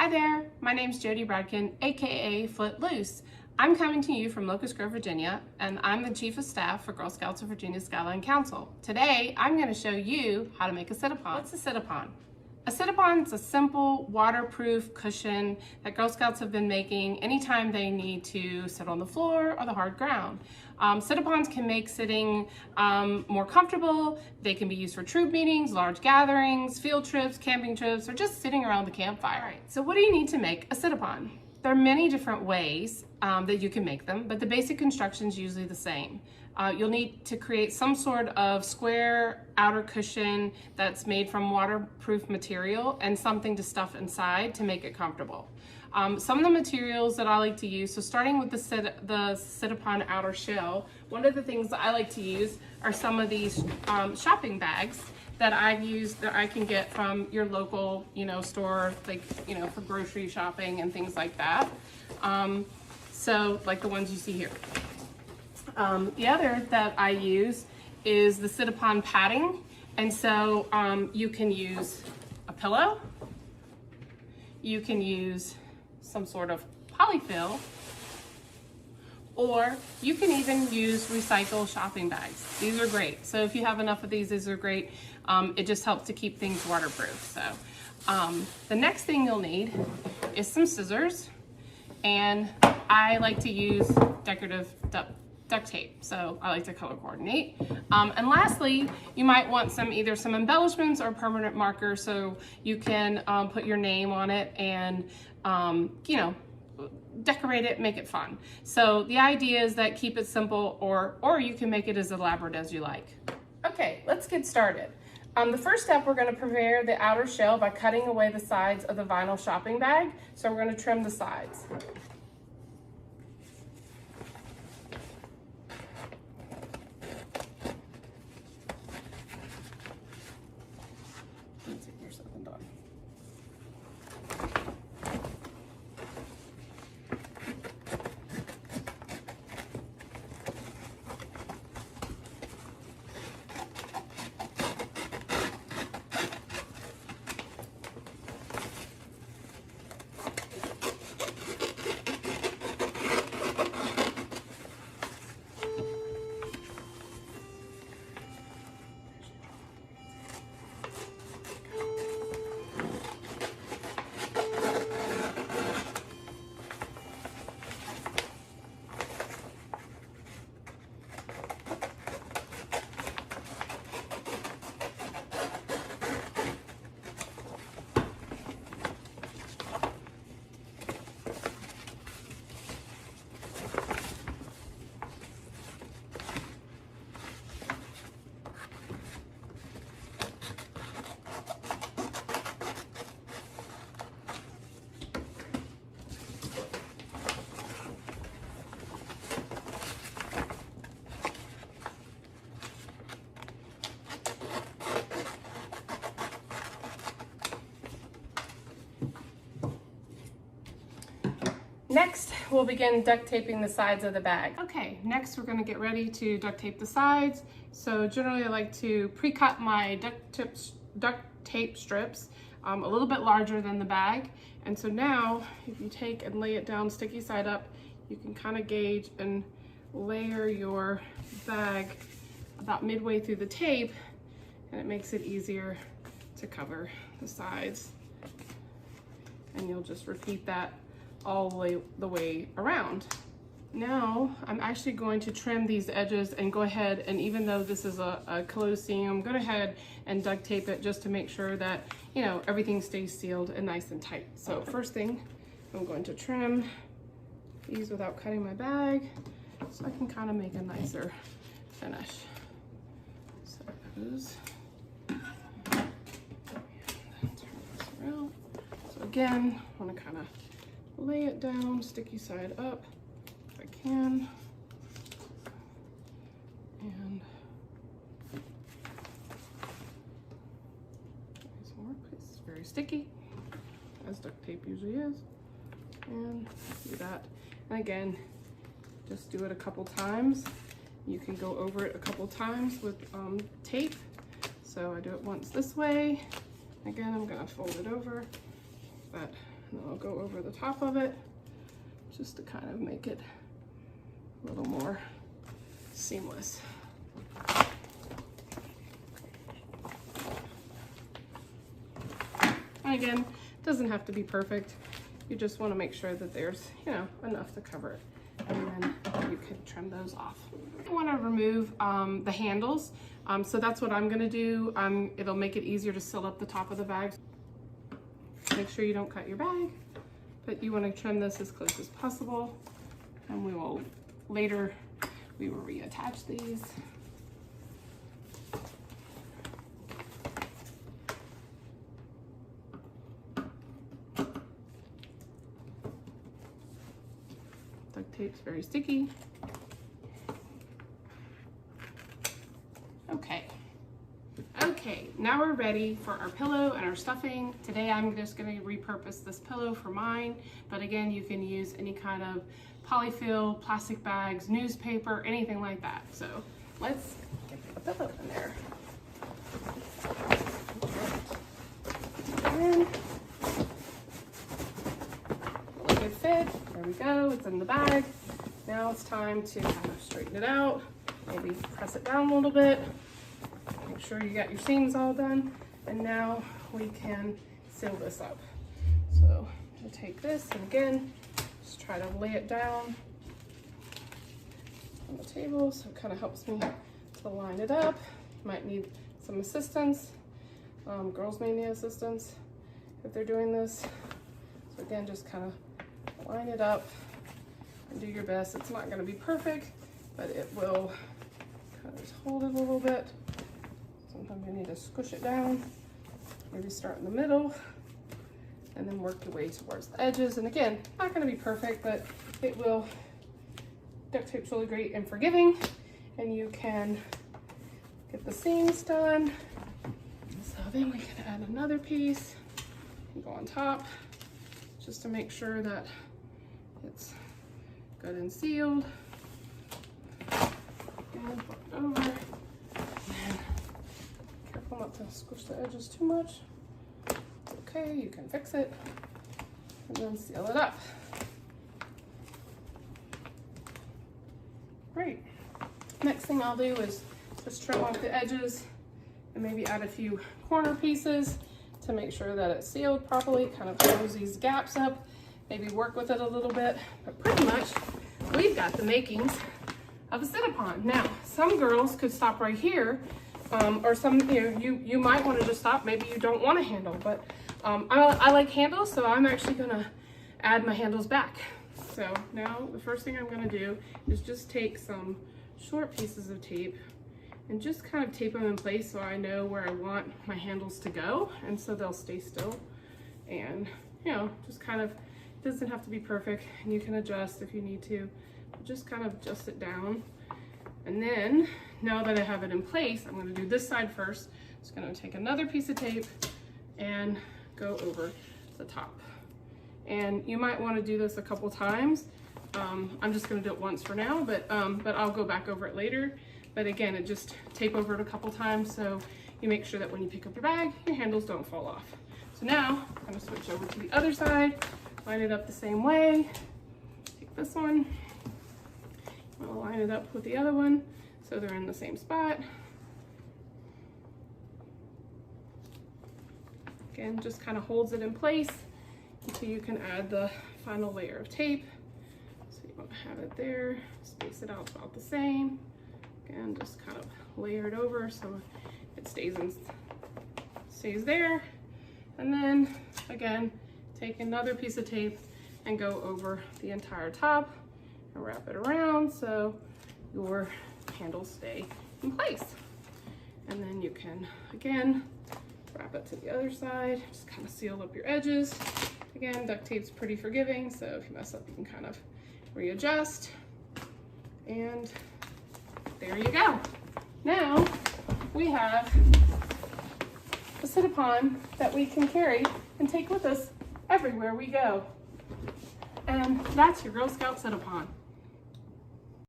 Hi there, my name's Jodi Bradkin, aka Footloose. I'm coming to you from Locust Grove, Virginia, and I'm the Chief of Staff for Girl Scouts of Virginia Skyline Council. Today, I'm going to show you how to make a Situpon. What's a Situpon? A Situpon is a simple, waterproof cushion that Girl Scouts have been making anytime they need to sit on the floor or the hard ground. Situpons can make sitting more comfortable. They can be used for troop meetings, large gatherings, field trips, camping trips, or just sitting around the campfire. All right, so what do you need to make a Situpon? There are many different ways that you can make them, but the basic construction is usually the same. You'll need to create some sort of square outer cushion that's made from waterproof material and something to stuff inside to make it comfortable. Some of the materials that I like to use, so starting with the Situpon outer shell, one of the things that I like to use are some of these shopping bags that I've used that I can get from your local, store, like, for grocery shopping and things like that. So like the ones you see here. The other that I use is the Situpon padding. And so you can use a pillow, you can use some sort of polyfill, or you can even use recycled shopping bags. These are great. So if you have enough of these are great. It just helps to keep things waterproof. So the next thing you'll need is some scissors, and I like to use decorative duct tape, so I like to color coordinate. And lastly, you might want either some embellishments or permanent marker, so you can put your name on it and decorate it, make it fun. So the idea is that keep it simple, or you can make it as elaborate as you like. Okay, let's get started. The first step, we're going to prepare the outer shell by cutting away the sides of the vinyl shopping bag. So we're going to trim the sides. Next, we'll begin duct taping the sides of the bag. Okay, next we're gonna get ready to duct tape the sides. So generally I like to pre-cut my duct tape strips a little bit larger than the bag. And so now, if you take and lay it down sticky side up, you can kind of gauge and layer your bag about midway through the tape, and it makes it easier to cover the sides. And you'll just repeat that all the way around. Now I'm actually going to trim these edges and go ahead, and even though this is a closed seam, I'm going to head and duct tape it just to make sure that everything stays sealed and nice and tight. So first thing, I'm going to trim these without cutting my bag so I can kind of make a nicer finish. So those, and then turn this around. So again, I want to kind of lay it down, sticky side up, if I can. And some more, it's very sticky, as duct tape usually is. And do that. And again, just do it a couple times. You can go over it a couple times with tape. So I do it once this way. Again, I'm gonna fold it over, but And then I'll go over the top of it just to kind of make it a little more seamless. And again, it doesn't have to be perfect. You just want to make sure that there's, you know, enough to cover it. And then you can trim those off. I want to remove the handles. So that's what I'm going to do. It'll make it easier to seal up the top of the bag. Make sure you don't cut your bag, but you want to trim this as close as possible. And we will later, we will reattach these. Duct tape's very sticky. Okay, now we're ready for our pillow and our stuffing. Today I'm just going to repurpose this pillow for mine, but again, you can use any kind of polyfill, plastic bags, newspaper, anything like that. So let's get the pillow in there. And a good fit. There we go. It's in the bag. Now it's time to kind of straighten it out. Maybe press it down a little bit. Make sure you got your seams all done. And now we can seal this up. So I'll take this and again, just try to lay it down on the table so it kind of helps me to line it up. You might need some assistance. Girls may need assistance if they're doing this. So again, just kind of line it up and do your best. It's not going to be perfect, but it will kind of just hold it a little bit. Sometimes you need to squish it down. Maybe start in the middle and then work your way towards the edges. And again, not going to be perfect, but it will. Duct tape's really great and forgiving, and you can get the seams done. So then we can add another piece and go on top just to make sure that it's good and sealed. And flip it over. And careful not to squish the edges too much. Okay, you can fix it and then seal it up. Great. Next thing I'll do is just trim off the edges and maybe add a few corner pieces to make sure that it's sealed properly, kind of close these gaps up, maybe work with it a little bit, but pretty much we've got the makings of a Situpon. Now, some girls could stop right here, or some, you might want to just stop, maybe you don't want a handle, but I like handles, so I'm actually gonna add my handles back. So now the first thing I'm gonna do is just take some short pieces of tape and just kind of tape them in place so I know where I want my handles to go, and so they'll stay still. And just kind of, it doesn't have to be perfect, and you can adjust if you need to. Just kind of adjust it down. And then now that I have it in place, I'm going to do this side first. Just going to take another piece of tape and go over the top. And you might want to do this a couple times. I'm just going to do it once for now, but I'll go back over it later. But again, it just tape over it a couple times so you make sure that when you pick up your bag, your handles don't fall off. So now I'm going to switch over to the other side, line it up the same way. Take this one, I'll line it up with the other one so they're in the same spot. Again, just kind of holds it in place until you can add the final layer of tape. So you want to have it there, space it out about the same. Again, just kind of layer it over so it stays there. And then again, take another piece of tape and go over the entire top and wrap it around so your handles stay in place. And then you can, again, wrap it to the other side, just kind of seal up your edges. Again, duct tape's pretty forgiving, so if you mess up, you can kind of readjust. And there you go. Now we have a Situpon that we can carry and take with us everywhere we go. And that's your Girl Scout Situpon.